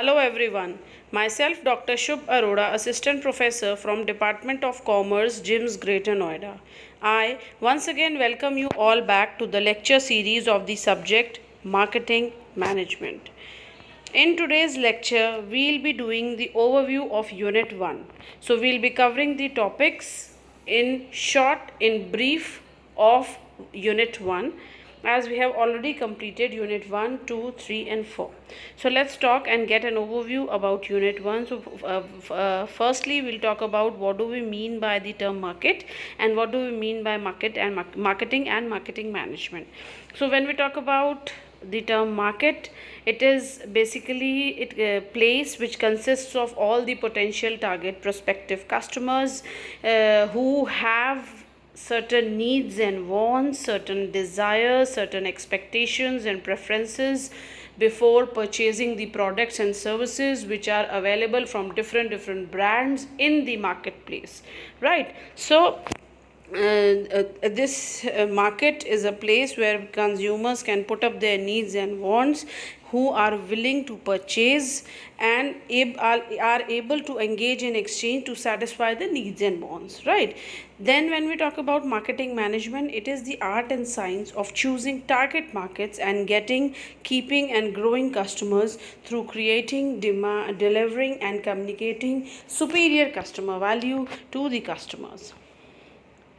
Hello everyone. Myself Dr. Shubh Arora, Assistant Professor from Department of Commerce, GIMS, Greater Noida. I once again welcome you all back to the lecture series of the subject Marketing Management. In today's lecture, we'll be doing the overview of Unit 1. So we'll be covering the topics in short, in brief of Unit 1, as we have already completed Unit 1, 2, 3 and 4. So let's talk and get an overview about Unit 1. So firstly, we'll talk about what do we mean by the term market and what do we mean by marketing and marketing management. So when we talk about the term market, it is basically a place which consists of all the potential target prospective customers who have certain needs and wants, certain desires, certain expectations and preferences before purchasing the products and services which are available from different brands in the marketplace, right? So this market is a place where consumers can put up their needs and wants, who are willing to purchase and are able to engage in exchange to satisfy the needs and wants, right? Then when we talk about marketing management, it is the art and science of choosing target markets and getting, keeping and growing customers through creating, delivering and communicating superior customer value to the customers.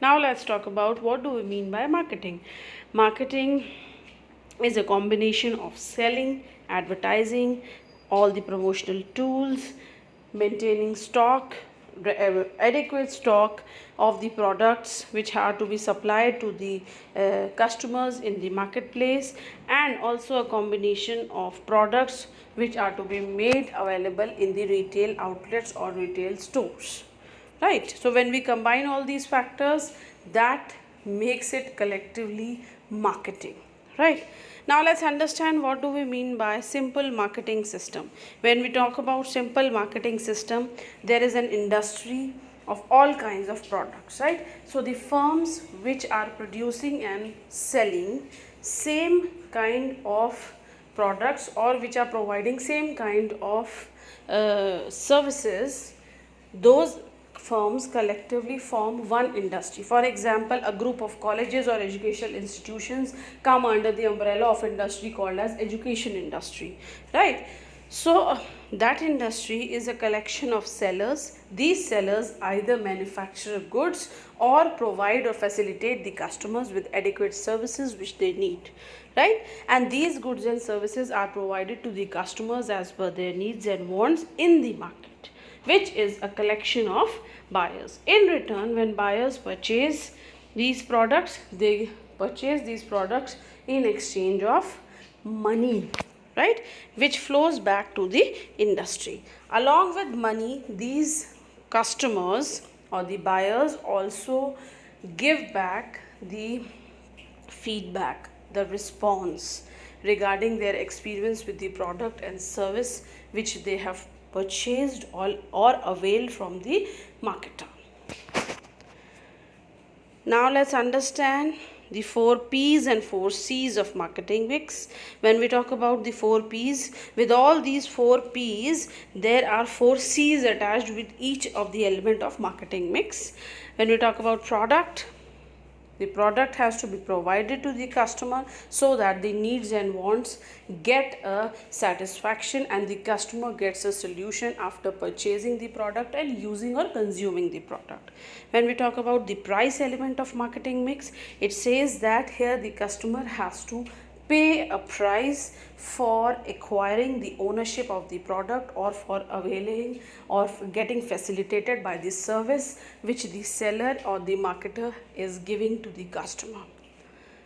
Now let's talk about what do we mean by marketing. Marketing is a combination of selling, advertising, all the promotional tools, maintaining stock, adequate stock of the products which are to be supplied to the customers in the marketplace, and also a combination of products which are to be made available in the retail outlets or retail stores, right? So when we combine all these factors, that makes it collectively marketing, right? Now let's understand what do we mean by simple marketing system. When we talk about simple marketing system, there is an industry of all kinds of products, right? So the firms which are producing and selling same kind of products, or which are providing same kind of services, those firms collectively form one industry. For example, a group of colleges or educational institutions come under the umbrella of industry called as education industry, right? So that industry is a collection of sellers. These sellers either manufacture goods or provide or facilitate the customers with adequate services which they need, right? And these goods and services are provided to the customers as per their needs and wants in the market, which is a collection of buyers. In return, when buyers purchase these products, they purchase these products in exchange of money, right, which flows back to the industry. Along with money, these customers or the buyers also give back the feedback, the response regarding their experience with the product and service which they have purchased or availed from the marketer. Now let's understand the 4 P's and 4 C's of marketing mix. When we talk about the 4 P's, with all these 4 P's, there are 4 C's attached with each of the element of marketing mix. When we talk about product, the product has to be provided to the customer so that the needs and wants get a satisfaction and the customer gets a solution after purchasing the product and using or consuming the product. When we talk about the price element of marketing mix, it says that here the customer has to pay a price for acquiring the ownership of the product or for availing or getting facilitated by the service which the seller or the marketer is giving to the customer.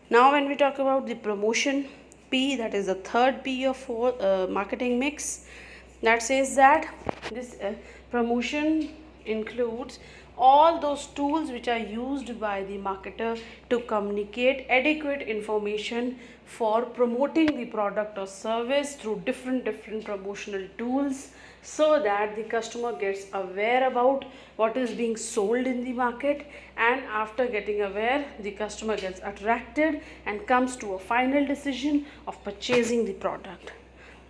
Now when we talk about the promotion P, that is the third P of marketing mix, that says that this promotion includes all those tools which are used by the marketer to communicate adequate information for promoting the product or service through different promotional tools, so that the customer gets aware about what is being sold in the market, and after getting aware, the customer gets attracted and comes to a final decision of purchasing the product.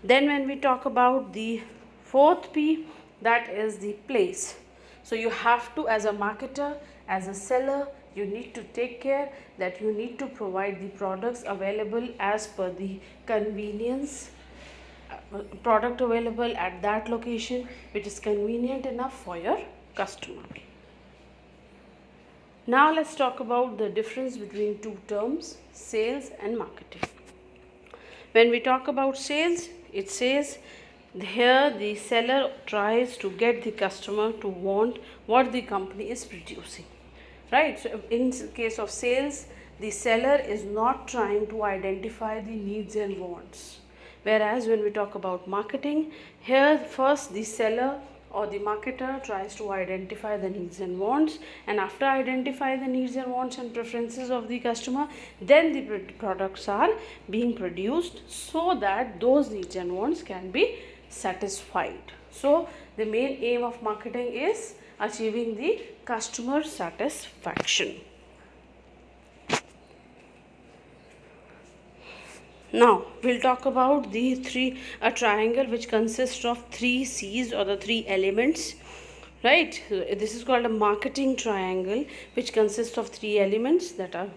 Then when we talk about the Fourth P, that is the place. So you have to, as a marketer, as a seller, you need to take care that you need to provide the products available as per the convenience, product available at that location which is convenient enough for your customer. Now let's talk about the difference between two terms, sales and marketing. When we talk about sales, it says here the seller tries to get the customer to want what the company is producing. Right? So in case of sales, the seller is not trying to identify the needs and wants. Whereas when we talk about marketing, here first the seller or the marketer tries to identify the needs and wants, and after identify the needs and wants and preferences of the customer, then the products are being produced so that those needs and wants can be satisfied. So the main aim of marketing is achieving the customer satisfaction. Now we'll talk about a triangle which consists of 3 C's, or the 3 elements. Right? So this is called a marketing triangle which consists of 3 elements, that are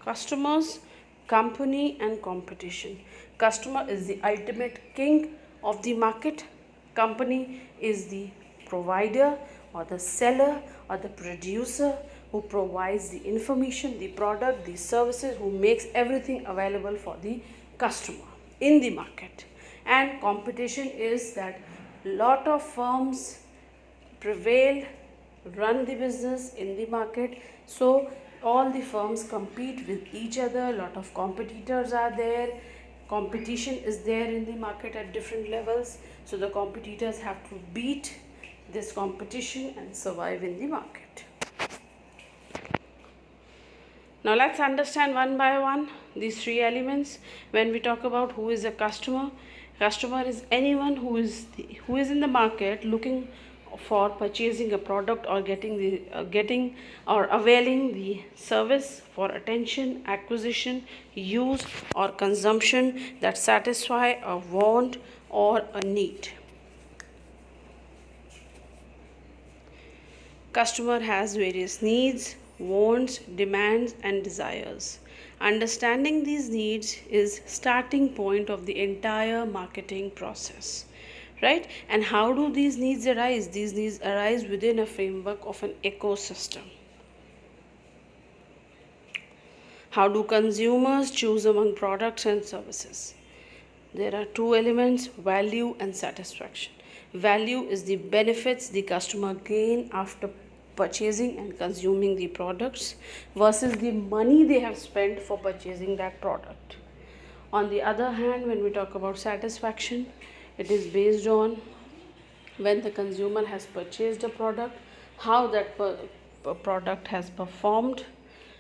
customers, company and competition. Customer is the ultimate king of the market. Company is the provider or the seller or the producer who provides the information, the product, the services, who makes everything available for the customer in the market. And competition is that lot of firms prevail, run the business in the market, so all the firms compete with each other, lot of competitors are there, competition is there in the market at different levels, so the competitors have to beat this competition and survive in the market. Now let's understand one by one these 3 elements. When we talk about who is a customer, customer is anyone who is in the market looking for purchasing a product or getting or availing the service for attention, acquisition, use or consumption that satisfy a want or a need. Customer has various needs, wants, demands and desires. Understanding these needs is starting point of the entire marketing process. Right? And how do these needs arise? These needs arise within a framework of an ecosystem. How do consumers choose among products and services? There are 2 elements, value and satisfaction. Value is the benefits the customer gain after purchasing and consuming the products versus the money they have spent for purchasing that product. On the other hand, when we talk about satisfaction, it is based on when the consumer has purchased a product, how that product has performed.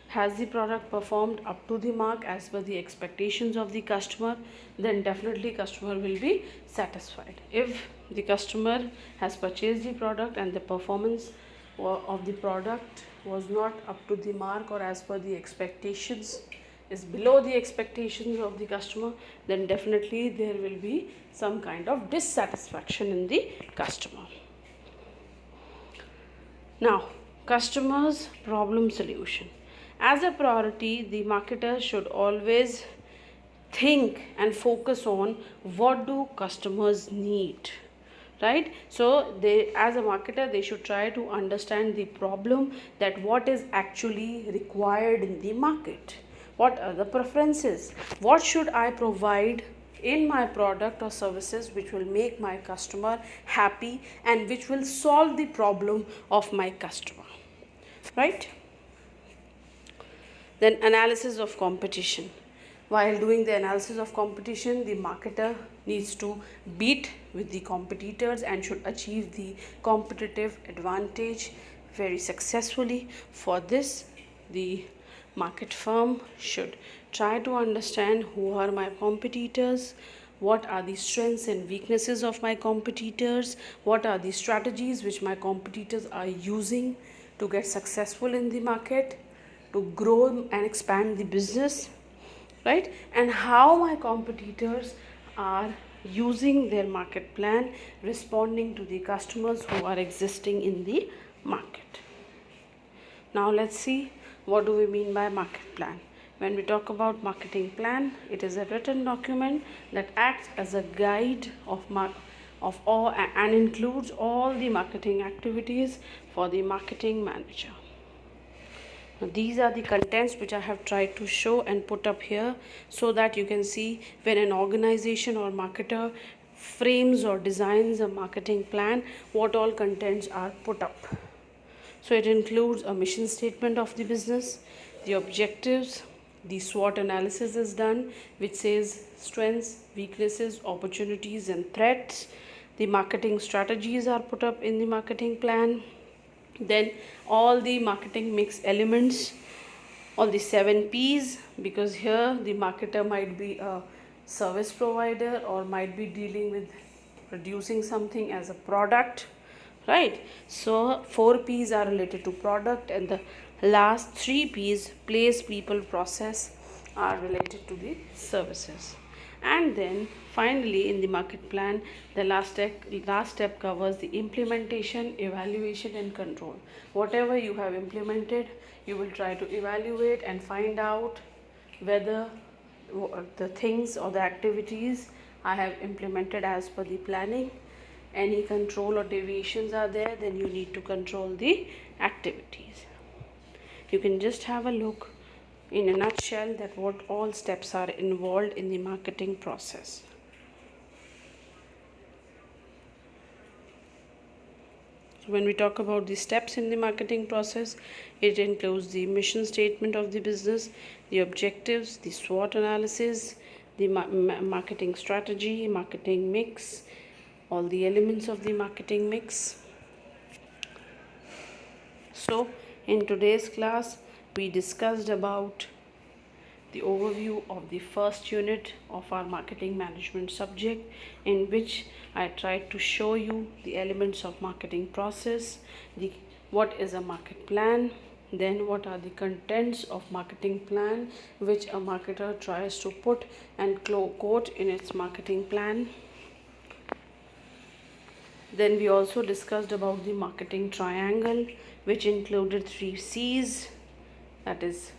Has the product performed up to the mark as per the expectations of the customer? Then definitely customer will be satisfied. If the customer has purchased the product and the performance of the product was not up to the mark or as per the expectations, is below the expectations of the customer, then definitely there will be some kind of dissatisfaction in the customer. Now, customer's problem solution. As a priority, the marketer should always think and focus on what do customers need. Right? So they, as a marketer, they should try to understand the problem, that what is actually required in the market. What are the preferences? What should I provide in my product or services which will make my customer happy and which will solve the problem of my customer? Right? Then analysis of competition. While doing the analysis of competition, the marketer needs to beat with the competitors and should achieve the competitive advantage very successfully. For this, the market firm should try to understand who are my competitors, what are the strengths and weaknesses of my competitors, what are the strategies which my competitors are using to get successful in the market, to grow and expand the business, right? And how my competitors are using their market plan, responding to the customers who are existing in the market. Now let's see, what do we mean by market plan. When we talk about marketing plan, it is a written document that acts as a guide of all and includes all the marketing activities for the marketing manager. Now, these are the contents which I have tried to show and put up here so that you can see when an organization or marketer frames or designs a marketing plan, what all contents are put up. So it includes a mission statement of the business, the objectives, the SWOT analysis is done, which says strengths, weaknesses, opportunities, and threats. The marketing strategies are put up in the marketing plan. Then all the marketing mix elements, all the 7 P's, because here the marketer might be a service provider or might be dealing with producing something as a product, right? So 4 P's are related to product, and the last 3 P's, place, people, process, are related to the services. And then finally in the market plan, the last step covers the implementation, evaluation, and control. Whatever you have implemented, you will try to evaluate and find out whether the things or the activities I have implemented as per the planning, any control or deviations are there, then you need to control the activities. You can just have a look in a nutshell that what all steps are involved in the marketing process. So when we talk about the steps in the marketing process, it includes the mission statement of the business, the objectives, the SWOT analysis, the marketing strategy, marketing mix, all the elements of the marketing mix. So in today's class, we discussed about the overview of the first unit of our marketing management subject, in which I tried to show you the elements of marketing process, what is a market plan, then what are the contents of marketing plan which a marketer tries to put and quote in its marketing plan. Then we also discussed about the marketing triangle, which included 3 C's, that is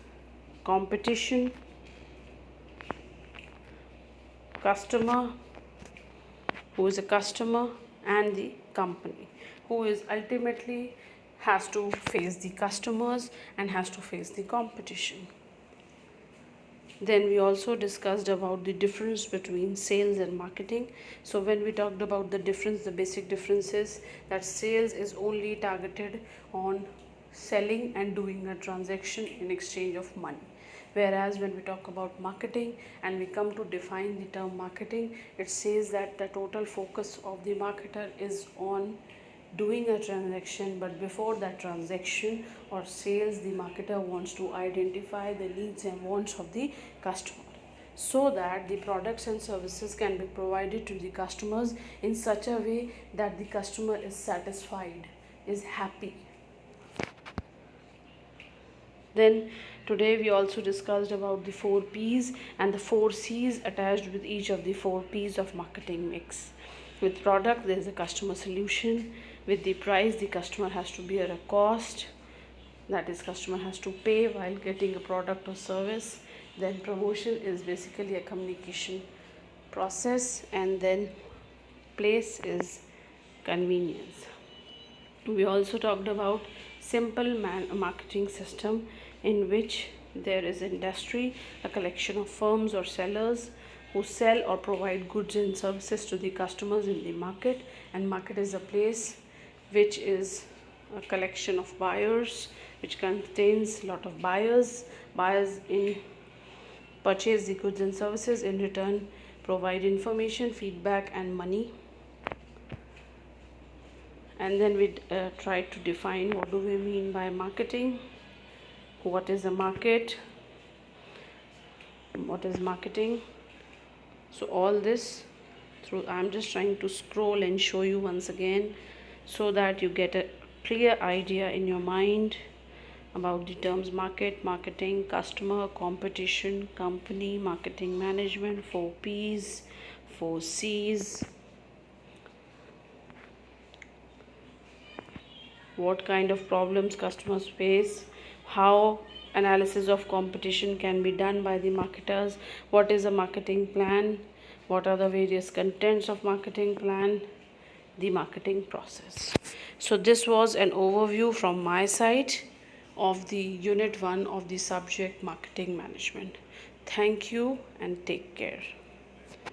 competition, customer, who is a customer, and the company, who is ultimately has to face the customers and has to face the competition. Then we also discussed about the difference between sales and marketing. So when we talked about the difference, the basic difference is that sales is only targeted on selling and doing a transaction in exchange of money. Whereas when we talk about marketing and we come to define the term marketing, it says that the total focus of the marketer is on doing a transaction, but before that transaction or sales, the marketer wants to identify the needs and wants of the customer so that the products and services can be provided to the customers in such a way that the customer is satisfied, is happy. Then today we also discussed about the 4 P's and the 4 C's attached with each of the 4 P's of marketing mix. With product, there is a customer solution. With the price, the customer has to bear a cost, that is customer has to pay while getting a product or service. Then promotion is basically a communication process, and then place is convenience. We also talked about simple marketing system, in which there is industry, a collection of firms or sellers who sell or provide goods and services to the customers in the market, and market is a place which is a collection of buyers, which contains a lot of buyers in purchase the goods and services, in return provide information, feedback, and money. And then we tried to define what do we mean by marketing, what is a market, what is marketing. So all this through, I'm just trying to scroll and show you once again so that you get a clear idea in your mind about the terms market, marketing, customer, competition, company, marketing management, 4 P's, 4 C's. What kind of problems customers face, how analysis of competition can be done by the marketers, what is a marketing plan, what are the various contents of marketing plan, the marketing process. So this was an overview from my side of the unit 1 of the subject marketing management. Thank you and take care.